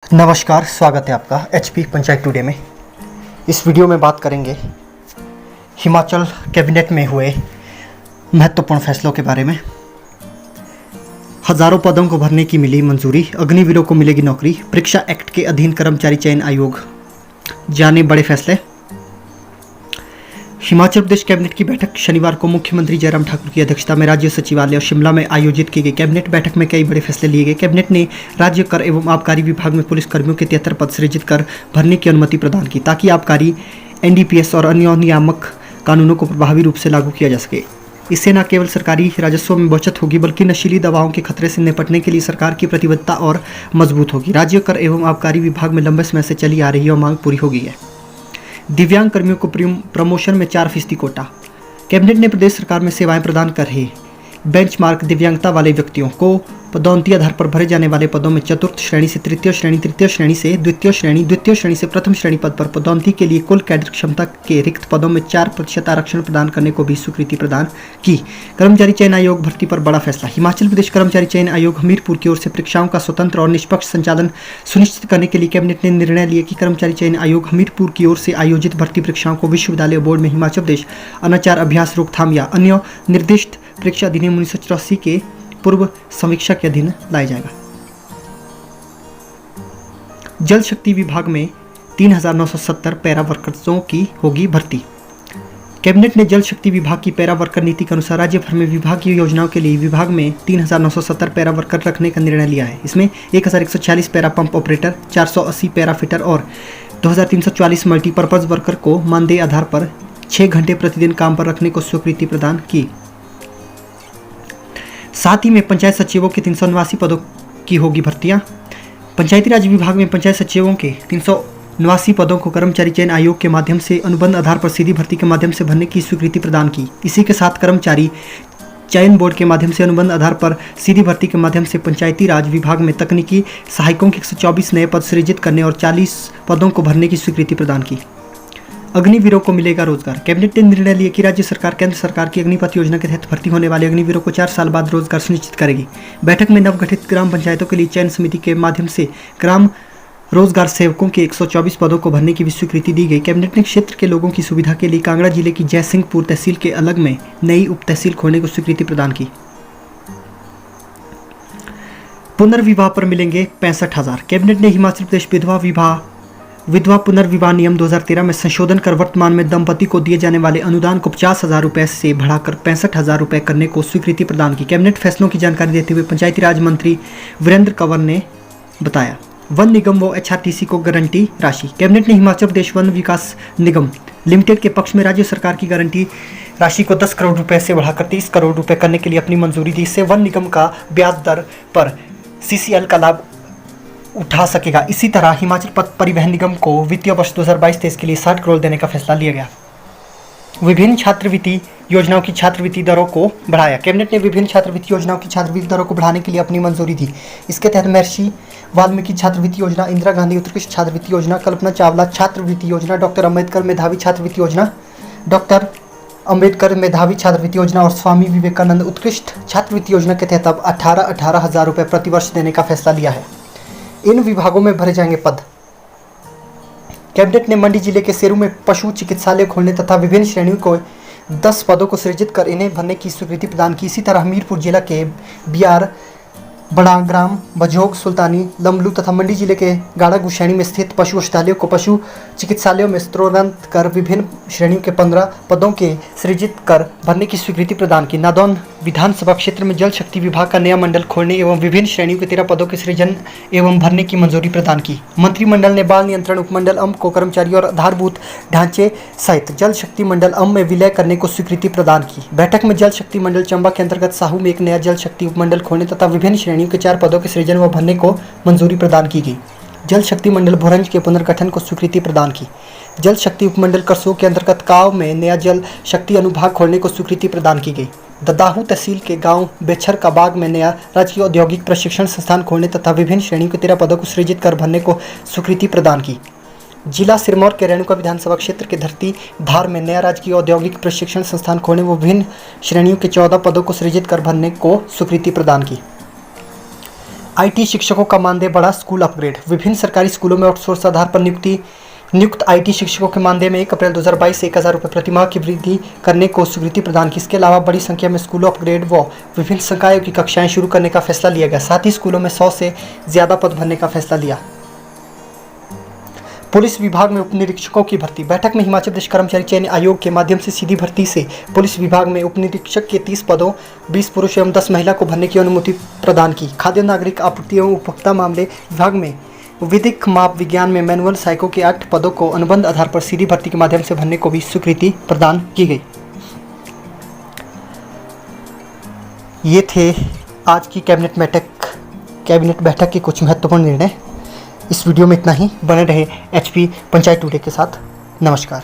नमस्कार, स्वागत है आपका एचपी पंचायत टुडे में। इस वीडियो में बात करेंगे हिमाचल कैबिनेट में हुए महत्वपूर्ण फैसलों के बारे में। हजारों पदों को भरने की मिली मंजूरी, अग्निवीरों को मिलेगी नौकरी, परीक्षा एक्ट के अधीन कर्मचारी चयन आयोग, जाने बड़े फैसले। हिमाचल प्रदेश कैबिनेट की बैठक शनिवार को मुख्यमंत्री जयराम ठाकुर की अध्यक्षता में राज्य सचिवालय और शिमला में आयोजित की गई। कैबिनेट बैठक में कई बड़े फैसले लिए गए। कैबिनेट ने राज्य कर एवं आबकारी विभाग में पुलिस कर्मियों के 73 पद सृजित कर भरने की अनुमति प्रदान की, ताकि आबकारी, एनडीपीएस और अन्य नियामक कानूनों को प्रभावी रूप से लागू किया जा सके। इससे न केवल सरकारी राजस्व में बचत होगी, बल्कि नशीली दवाओं के खतरे से निपटने के लिए सरकार की प्रतिबद्धता और मजबूत होगी। राज्य कर एवं आबकारी विभाग में लंबे समय से चली आ रही मांग पूरी हो गई है। दिव्यांग कर्मियों को प्रमोशन में 4% कोटा। कैबिनेट ने प्रदेश सरकार में सेवाएं प्रदान कर रहे बेंचमार्क दिव्यांगता वाले व्यक्तियों को पदोन्नति आधार पर भरे जाने वाले पदों में चतुर्थ श्रेणी से तृतीय श्रेणी, तृतीय श्रेणी से द्वितीय श्रेणी, द्वितीय श्रेणी से प्रथम श्रेणी पद पर पदोन्नति के लिए कुल कैडर क्षमता के रिक्त पदों में 4% आरक्षण प्रदान करने को भी स्वीकृति प्रदान की। कर्मचारी चयन आयोग भर्ती पर बड़ा फैसला। हिमाचल प्रदेश कर्मचारी चयन आयोग हमीरपुर की ओर से परीक्षाओं का स्वतंत्र और निष्पक्ष संचालन सुनिश्चित करने के लिए कैबिनेट ने निर्णय लिया कि कर्मचारी चयन आयोग हमीरपुर की ओर से आयोजित भर्ती परीक्षाओं को विश्वविद्यालय बोर्ड में हिमाचल प्रदेश अनाचार अभ्यास रोकथाम या अन्य निर्दिष्ट परीक्षा अधिनियम 1984 के पूर्व समीक्षा के अधीन लाया जाएगा। जल शक्ति विभाग में 3,970 पैरा वर्कर्सों की होगी भर्ती। कैबिनेट ने जल शक्ति विभाग की पैरा वर्कर नीति के अनुसार राज्य भर में विभाग की योजनाओं के लिए विभाग में 3,970 पैरा वर्कर रखने का निर्णय लिया है। इसमें 1,146 para pump operator, 480 para fitter और 2,344 मल्टीपर्पज वर्कर को मानदेय आधार पर 6 घंटे प्रतिदिन काम पर रखने को स्वीकृति प्रदान की। साथ ही में पंचायत सचिवों के 389 पदों की होगी भर्तियां। पंचायती राज विभाग में पंचायत सचिवों के 389 पदों को कर्मचारी चयन आयोग के माध्यम से अनुबंध आधार पर सीधी भर्ती के माध्यम से भरने की स्वीकृति प्रदान की। इसी के साथ कर्मचारी चयन बोर्ड के माध्यम से अनुबंध आधार पर सीधी भर्ती के माध्यम से पंचायती राज विभाग में तकनीकी सहायकों के 124 नए पद सृजित करने और 40 पदों को भरने की स्वीकृति प्रदान की। अग्निवीरों को मिलेगा रोजगार। कैबिनेट ने निर्णय लिया कि राज्य सरकार केंद्र सरकार की अग्निपथ योजना के तहत भर्ती होने वाले अग्निवीरों को 4 साल बाद रोजगार सुनिश्चित करेगी। बैठक में नवगठित ग्राम पंचायतों के लिए चयन समिति के माध्यम से ग्राम रोजगार सेवकों के 124 पदों को भरने की भी स्वीकृति दी गई। कैबिनेट ने क्षेत्र के लोगों की सुविधा के लिए कांगड़ा जिले की जयसिंहपुर तहसील के अलग में नई उप तहसील खोलने को स्वीकृति प्रदान की। पुनर्विवाह पर मिलेंगे 65,000। कैबिनेट ने हिमाचल प्रदेश विधवा पुनर्विवाह नियम 2013 में संशोधन कर वर्तमान में दंपति को दिए जाने वाले अनुदान को 50,000 रुपये से बढ़ाकर 65,000 रुपये करने को स्वीकृति प्रदान की। कैबिनेट फैसलों की जानकारी देते हुए पंचायती राज मंत्री वीरेंद्र कंवर ने बताया, वन निगम व एचआरटीसी को गारंटी राशि। कैबिनेट ने हिमाचल प्रदेश वन विकास निगम लिमिटेड के पक्ष में राज्य सरकार की गारंटी राशि को 10 करोड़ रुपये से बढ़ाकर 30 करोड़ रुपये करने के लिए अपनी मंजूरी दी। इससे वन निगम का ब्याज दर पर सीसीएल का लाभ उठा सकेगा। इसी तरह हिमाचल पथ परिवहन निगम को वित्तीय वर्ष 2022-23 के लिए 60 करोड़ देने का फैसला लिया गया। विभिन्न छात्रवृत्ति योजनाओं की छात्रवृत्ति दरों को बढ़ाया। कैबिनेट ने विभिन्न छात्रवृत्ति योजनाओं की छात्रवृत्ति दरों को बढ़ाने के लिए अपनी मंजूरी दी। इसके तहत महर्षि वाल्मीकि छात्रवृत्ति योजना, इंदिरा गांधी उत्कृष्ट छात्रवृत्ति योजना, कल्पना चावला छात्रवृत्ति योजना, डॉक्टर अंबेडकर मेधावी छात्रवृत्ति योजना और स्वामी विवेकानंद उत्कृष्ट छात्रवृत्ति योजना के तहत अब 18,000 रुपये प्रतिवर्ष देने का फैसला लिया है। इन विभागों में भरे जाएंगे पद। कैबिनेट ने मंडी जिले के सेरू में पशु चिकित्सालय खोलने तथा विभिन्न श्रेणियों को 10 पदों को सृजित कर इन्हें भरने की स्वीकृति प्रदान की। इसी तरह हमीरपुर जिला के बियार, बड़ाग्राम, बझोग, सुल्तानी, लमलू तथा मंडी जिले के गाड़ा गुशैनी में स्थित पशु औषधालयों को पशु चिकित्सालयों में स्तरोन्नत कर विभिन्न श्रेणियों के 15 पदों के सृजित कर भरने की स्वीकृति प्रदान की। नादौन विधानसभा क्षेत्र में जल शक्ति विभाग का नया मंडल खोलने एवं विभिन्न श्रेणियों के 13 पदों के सृजन एवं भरने की मंजूरी प्रदान की। मंत्रिमंडल ने बाल नियंत्रण उपमंडल अम्ब को कर्मचारी और आधारभूत ढांचे सहित जल शक्ति मंडल अम्ब में विलय करने को स्वीकृति प्रदान की। बैठक में जल शक्ति मंडल चंबा के अंतर्गत साहू में एक नया जल शक्ति उपमंडल खोलने तथा विभिन्न श्रेणियों के 4 पदों के सृजन व भरने को मंजूरी प्रदान की गई। जल शक्ति मंडल भोरंज के पुनर्गठन को स्वीकृति प्रदान की। जल शक्ति उपमंडल करसोग के अंतर्गत काव में नया जल शक्ति अनुभाग खोलने को स्वीकृति प्रदान की गई। ददाहू तहसील के गांव बेछर का बाग में नया राजकीय औद्योगिक प्रशिक्षण संस्थान खोलने तथा विभिन्न श्रेणियों के 13 पदों को सृजित कर भरने को स्वीकृति प्रदान की। जिला सिरमौर के रेणुका विधानसभा क्षेत्र के धरती धार में नया राजकीय औद्योगिक प्रशिक्षण संस्थान खोलने व विभिन्न श्रेणियों के 14 पदों को सृजित कर भरने को स्वीकृति प्रदान की। आईटी शिक्षकों का मानदेय बढ़ा, स्कूल अपग्रेड। विभिन्न सरकारी स्कूलों में आउटसोर्स आधार पर नियुक्त आईटी शिक्षकों के मानदेय में 1 अप्रैल 2022 से 1,000 रुपये प्रतिमाह की वृद्धि करने को स्वीकृति प्रदान की। इसके अलावा बड़ी संख्या में स्कूलों अपग्रेड व विभिन्न संकायों की कक्षाएं शुरू करने का फैसला लिया गया। साथ ही स्कूलों में 100 से ज्यादा पद भरने का फैसला लिया। पुलिस विभाग में उप निरीक्षकों की भर्ती। बैठक में हिमाचल प्रदेश कर्मचारी चयन आयोग के माध्यम से सीधी भर्ती से पुलिस विभाग में उप निरीक्षक के 30 पदों 20 पुरुष एवं 10 महिला को भरने की अनुमति प्रदान की। खाद्य नागरिक आपूर्ति एवं उपभोक्ता मामले विभाग में विधिक माप विज्ञान में मैनुअल सहायकों के 8 पदों को अनुबंध आधार पर सीधी भर्ती के माध्यम से भरने को भी स्वीकृति प्रदान की गई। ये थे आज की कैबिनेट बैठक के कुछ महत्वपूर्ण निर्णय। इस वीडियो में इतना ही। बने रहे एचपी पंचायत टुडे के साथ। नमस्कार।